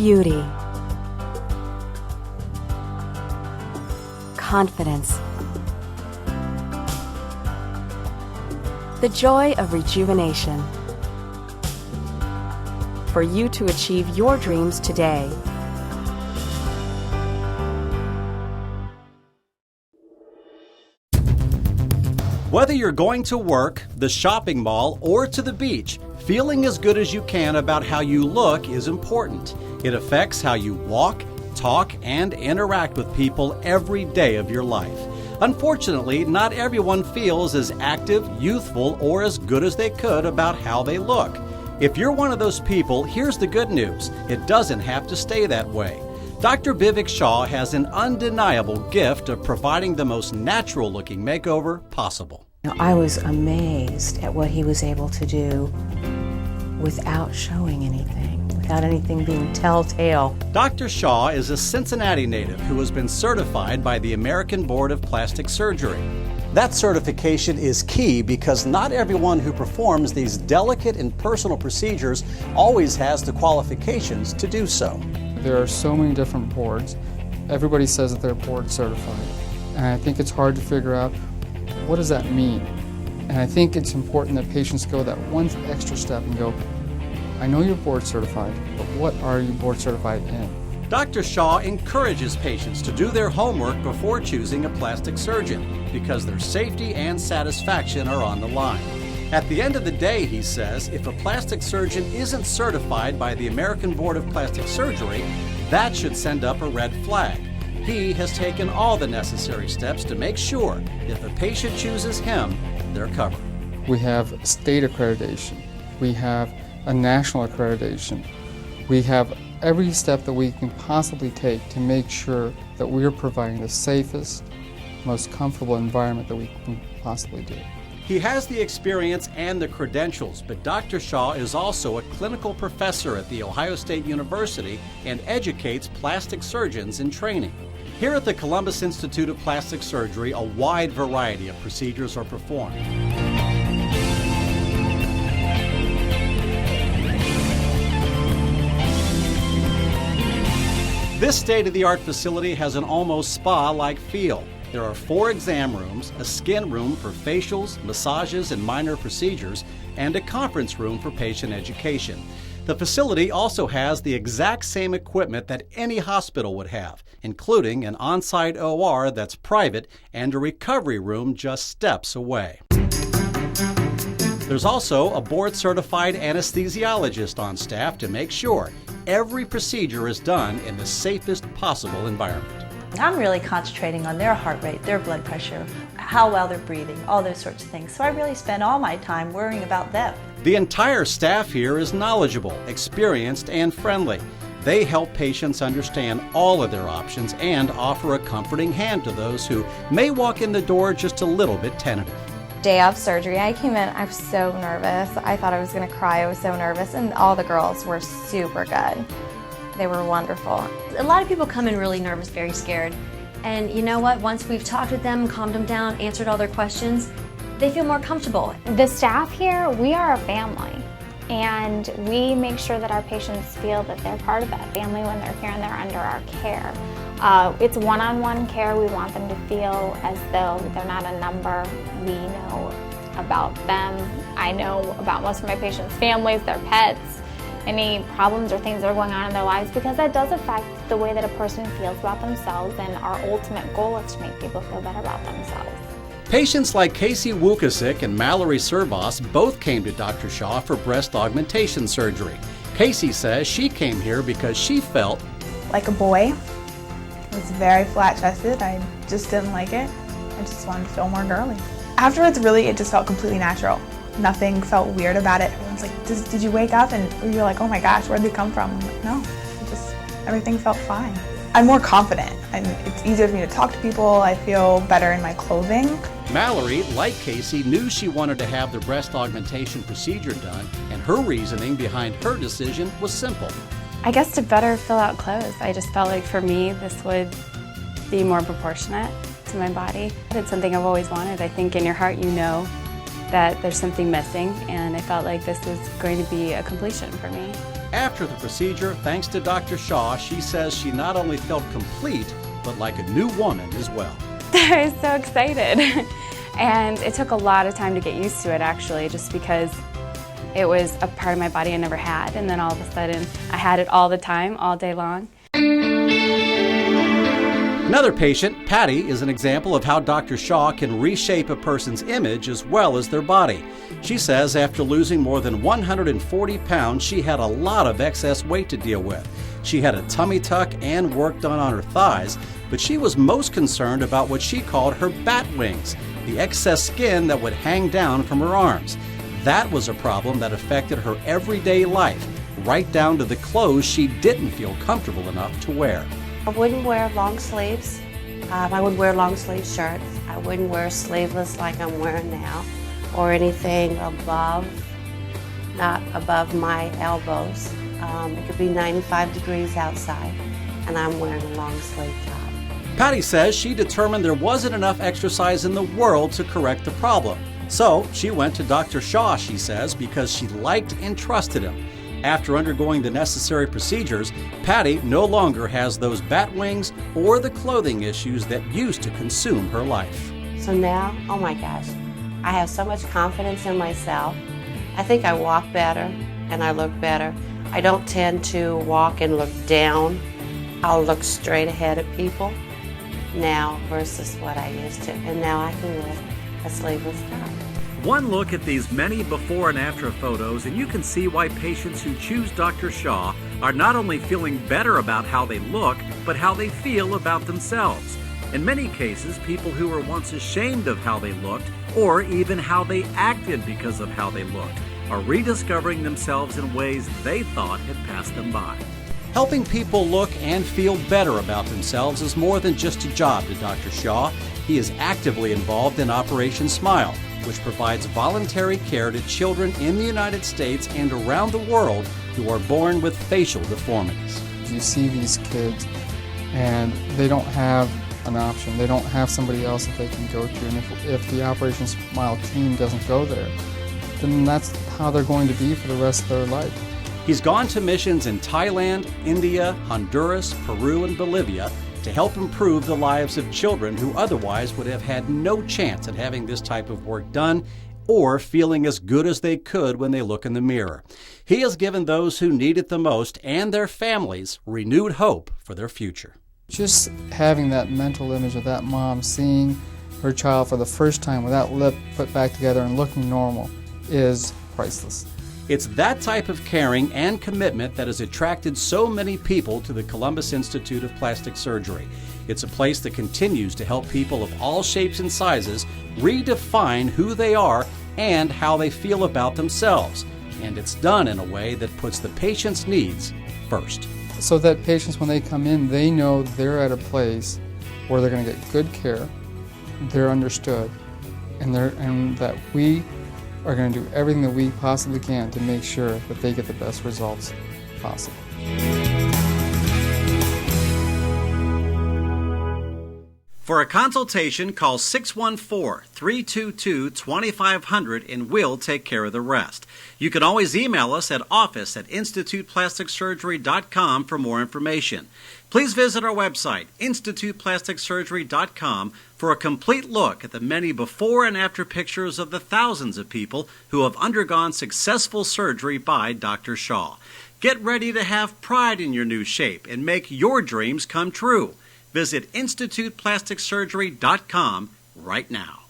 beauty, confidence, the joy of rejuvenation. For you to achieve your dreams today. Whether you're going to work, the shopping mall, or to the beach, feeling as good as you can about how you look is important. It affects how you walk, talk, and interact with people every day of your life. Unfortunately, not everyone feels as active, youthful, or as good as they could about how they look. If you're one of those people, here's the good news. It doesn't have to stay that way. Dr. Bivik Shah has an undeniable gift of providing the most natural-looking makeover possible. I was amazed at what he was able to do without showing anything, without anything being telltale. Dr. Shah is a Cincinnati native who has been certified by the American Board of Plastic Surgery. That certification is key because not everyone who performs these delicate and personal procedures always has the qualifications to do so. There are so many different boards. Everybody says that they're board certified. And I think it's hard to figure out, what does that mean? And I think it's important that patients go that one extra step and go, I know you're board certified, but what are you board certified in? Dr. Shah encourages patients to do their homework before choosing a plastic surgeon because their safety and satisfaction are on the line. At the end of the day, he says, if a plastic surgeon isn't certified by the American Board of Plastic Surgery, that should send up a red flag. He has taken all the necessary steps to make sure if a patient chooses him, they're covered. We have state accreditation. We have a national accreditation. We have every step that we can possibly take to make sure that we're providing the safest, most comfortable environment that we can possibly do. He has the experience and the credentials, but Dr. Shah is also a clinical professor at The Ohio State University and educates plastic surgeons in training. Here at the Columbus Institute of Plastic Surgery, a wide variety of procedures are performed. This state-of-the-art facility has an almost spa-like feel. There are 4 exam rooms, a skin room for facials, massages, and minor procedures, and a conference room for patient education. The facility also has the exact same equipment that any hospital would have, including an on-site OR that's private and a recovery room just steps away. There's also a board-certified anesthesiologist on staff to make sure every procedure is done in the safest possible environment. I'm really concentrating on their heart rate, their blood pressure, how well they're breathing, all those sorts of things. So I really spend all my time worrying about them. The entire staff here is knowledgeable, experienced, and friendly. They help patients understand all of their options and offer a comforting hand to those who may walk in the door just a little bit tentative. Day of surgery, I came in, I was so nervous. I thought I was going to cry, I was so nervous, and all the girls were super good. They were wonderful. A lot of people come in really nervous, very scared. And you know what? Once we've talked with them, calmed them down, answered all their questions, they feel more comfortable. The staff here, we are a family. And we make sure that our patients feel that they're part of that family when they're here and they're under our care. It's one-on-one care. We want them to feel as though they're not a number. We know about them. I know about most of my patients' families, their pets, any problems or things that are going on in their lives, because that does affect the way that a person feels about themselves, and our ultimate goal is to make people feel better about themselves. Patients like Casey Wukasik and Mallory Servos both came to Dr. Shah for breast augmentation surgery. Casey says she came here because she felt like a boy. It was very flat-chested. I just didn't like it. I just wanted to feel more girly. Afterwards, really, it just felt completely natural. Nothing felt weird about it. Everyone's like, did you wake up? And you're like, oh my gosh, where'd they come from? I'm like, no, everything felt fine. I'm more confident, and it's easier for me to talk to people. I feel better in my clothing. Mallory, like Casey, knew she wanted to have the breast augmentation procedure done, and her reasoning behind her decision was simple. I guess to better fill out clothes. I just felt like for me, this would be more proportionate to my body. It's something I've always wanted. I think in your heart you know that there's something missing, and I felt like this was going to be a completion for me. After the procedure, thanks to Dr. Shah, she says she not only felt complete, but like a new woman as well. I was so excited. And it took a lot of time to get used to it, actually, just because it was a part of my body I never had. And then all of a sudden, I had it all the time, all day long. Another patient, Patty, is an example of how Dr. Shah can reshape a person's image as well as their body. She says after losing more than 140 pounds, she had a lot of excess weight to deal with. She had a tummy tuck and work done on her thighs, but she was most concerned about what she called her bat wings, the excess skin that would hang down from her arms. That was a problem that affected her everyday life, right down to the clothes she didn't feel comfortable enough to wear. I wouldn't wear long sleeves. I would wear long sleeve shirts. I wouldn't wear sleeveless like I'm wearing now, or anything above, not above my elbows. It could be 95 degrees outside, and I'm wearing a long sleeve top. Patty says she determined there wasn't enough exercise in the world to correct the problem. So she went to Dr. Shah, she says, because she liked and trusted him. After undergoing the necessary procedures, Patty no longer has those bat wings or the clothing issues that used to consume her life. So now, oh my gosh, I have so much confidence in myself. I think I walk better and I look better. I don't tend to walk and look down. I'll look straight ahead at people now versus what I used to. And now I can wear a sleeveless top. One look at these many before and after photos and you can see why patients who choose Dr. Shah are not only feeling better about how they look, but how they feel about themselves. In many cases, people who were once ashamed of how they looked or even how they acted because of how they looked are rediscovering themselves in ways they thought had passed them by. Helping people look and feel better about themselves is more than just a job to Dr. Shah. He is actively involved in Operation Smile, which provides voluntary care to children in the United States and around the world who are born with facial deformities. You see these kids and they don't have an option. They don't have somebody else that they can go to. And if the Operation Smile team doesn't go there, then that's how they're going to be for the rest of their life. He's gone to missions in Thailand, India, Honduras, Peru, and Bolivia to help improve the lives of children who otherwise would have had no chance at having this type of work done or feeling as good as they could when they look in the mirror. He has given those who need it the most and their families renewed hope for their future. Just having that mental image of that mom seeing her child for the first time with that lip put back together and looking normal is priceless. It's that type of caring and commitment that has attracted so many people to the Columbus Institute of Plastic Surgery. It's a place that continues to help people of all shapes and sizes redefine who they are and how they feel about themselves. And it's done in a way that puts the patient's needs first. So that patients, when they come in, they know they're at a place where they're going to get good care, they're understood, and that we are going to do everything that we possibly can to make sure that they get the best results possible. For a consultation, call 614-322-2500 and we'll take care of the rest. You can always email us at office@instituteplasticsurgery.com for more information. Please visit our website, instituteplasticsurgery.com, for a complete look at the many before and after pictures of the thousands of people who have undergone successful surgery by Dr. Shah. Get ready to have pride in your new shape and make your dreams come true. Visit instituteplasticsurgery.com right now.